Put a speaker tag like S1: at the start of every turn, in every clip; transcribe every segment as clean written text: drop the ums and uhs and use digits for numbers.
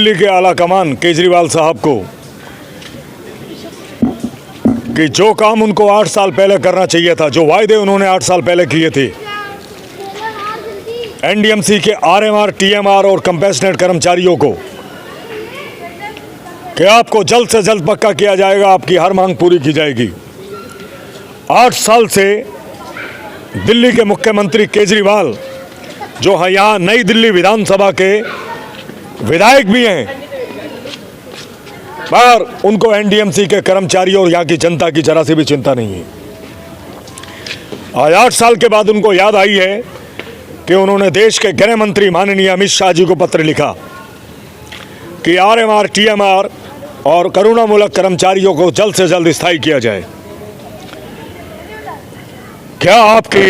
S1: दिल्ली के आला कमान केजरीवाल साहब को कि जो काम उनको 8 साल पहले करना चाहिए था, जो वायदे उन्होंने 8 साल पहले किए थे, एनडीएमसी के आरएमआर, टीएमआर और कंपैशनेट कर्मचारियों को कि आपको जल्द से जल्द पक्का किया जाएगा, आपकी हर मांग पूरी की जाएगी। 8 साल से दिल्ली के मुख्यमंत्री केजरीवाल, जो है यहाँ नई दिल्ली विधानसभा के विधायक भी हैं, पर उनको एनडीएमसी के कर्मचारियों और यहाँ की जनता की जरा सी भी चिंता नहीं है। आज 8 साल के बाद उनको याद आई है कि उन्होंने देश के गृह मंत्री माननीय अमित शाह जी को पत्र लिखा कि आरएमआर, टीएमआर और करुणामूलक कर्मचारियों को जल्द से जल्द स्थायी किया जाए। क्या आपकी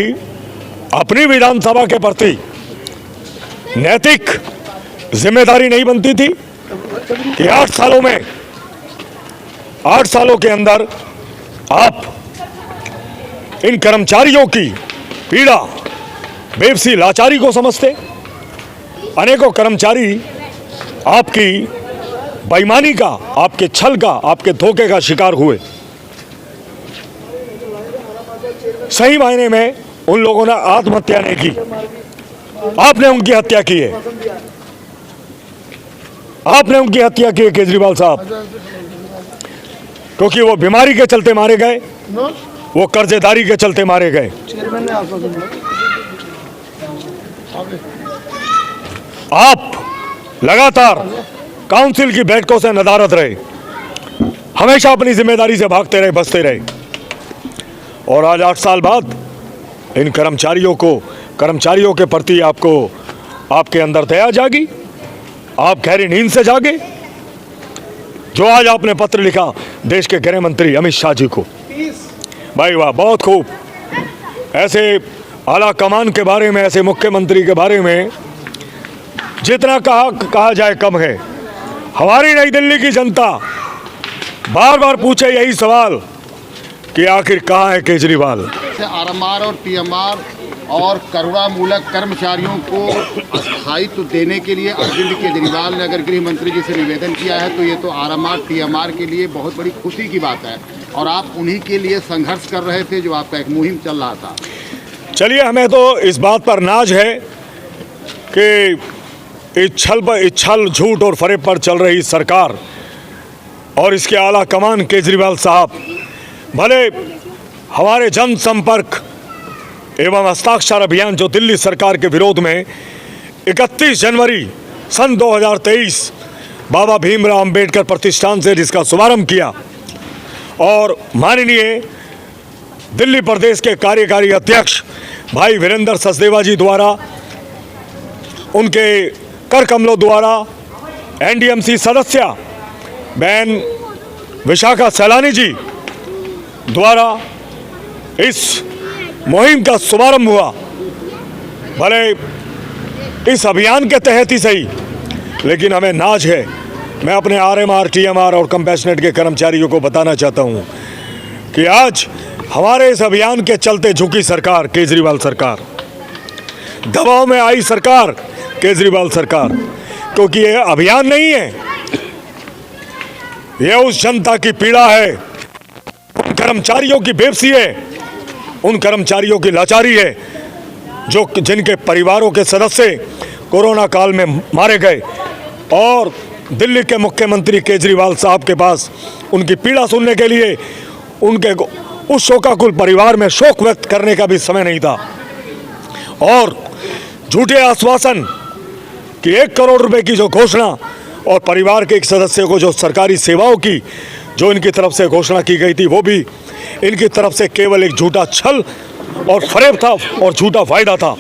S1: अपनी विधानसभा के प्रति नैतिक जिम्मेदारी नहीं बनती थी कि 8 सालों के अंदर आप इन कर्मचारियों की पीड़ा, बेबसी, लाचारी को समझते? अनेकों कर्मचारी आपकी बेईमानी का, आपके छल का, आपके धोखे का शिकार हुए। सही मायने में उन लोगों ने आत्महत्या नहीं की, आपने उनकी हत्या की है। आपने उनकी हत्या की है केजरीवाल साहब, क्योंकि वो बीमारी के चलते मारे गए, वो कर्जेदारी के चलते मारे गए। आप लगातार काउंसिल की बैठकों से नदारद रहे, हमेशा अपनी जिम्मेदारी से भागते रहे, बचते रहे, और आज 8 साल बाद इन कर्मचारियों के प्रति आपको, आपके अंदर दया जागी, आप गहरी नींद से जागे। जो आज आपने पत्र लिखा देश के गृह मंत्री अमित शाह जी को, भाई वाह, बहुत खूब। ऐसे आला कमान के बारे में, ऐसे मुख्यमंत्री के बारे में जितना कहा जाए कम है। हमारी नई दिल्ली की जनता बार बार पूछे यही सवाल कि आखिर कहाँ है केजरीवाल।
S2: आरएमआर और टीएमआर और करुणामूलक कर्मचारियों को स्थायित्व देने के लिए अरविंद केजरीवाल ने अगर गृह मंत्री जी से निवेदन किया है, तो ये तो आरएमआर, टीएमआर के लिए बहुत बड़ी खुशी की बात है, और आप उन्हीं के लिए संघर्ष कर रहे थे, जो आपका एक मुहिम चल रहा था।
S1: चलिए, हमें तो इस बात पर नाज है कि इच्छल, झूठ और फरेब पर चल रही सरकार और इसके आला कमान केजरीवाल साहब भले हमारे जनसंपर्क एवं हस्ताक्षर अभियान जो दिल्ली सरकार के विरोध में 31 जनवरी सन 2023 बाबा भीमराव अंबेडकर प्रतिष्ठान से जिसका शुभारंभ किया, और माननीय दिल्ली प्रदेश के कार्यकारी अध्यक्ष भाई वीरेंद्र सचदेवा जी द्वारा, उनके कर कमलों द्वारा, एनडीएमसी सदस्य बहन विशाखा सैलानी जी द्वारा इस मुहिम का शुभारंभ हुआ। भले इस अभियान के तहत ही सही, लेकिन हमें नाज है। मैं अपने आरएमआर, टीएमआर और कंपैशनेट के कर्मचारियों को बताना चाहता हूं कि आज हमारे इस अभियान के चलते झुकी सरकार केजरीवाल सरकार, दबाव में आई सरकार केजरीवाल सरकार, क्योंकि यह अभियान नहीं है, यह उस जनता की पीड़ा है, उन कर्मचारियों की बेबसी है, उन कर्मचारियों की लाचारी है जो जिनके परिवारों के सदस्य कोरोना काल में मारे गए, और दिल्ली के मुख्यमंत्री केजरीवाल साहब के पास उनकी पीड़ा सुनने के लिए उनके उस शोकाकुल परिवार में शोक व्यक्त करने का भी समय नहीं था। और झूठे आश्वासन कि 1 करोड़ रुपए की जो घोषणा और परिवार के एक सदस्य को जो सरकारी सेवाओं की जो इनकी तरफ से घोषणा की गई थी, वो भी इनकी तरफ से केवल एक झूठा छल और फरेब था और झूठा फायदा था।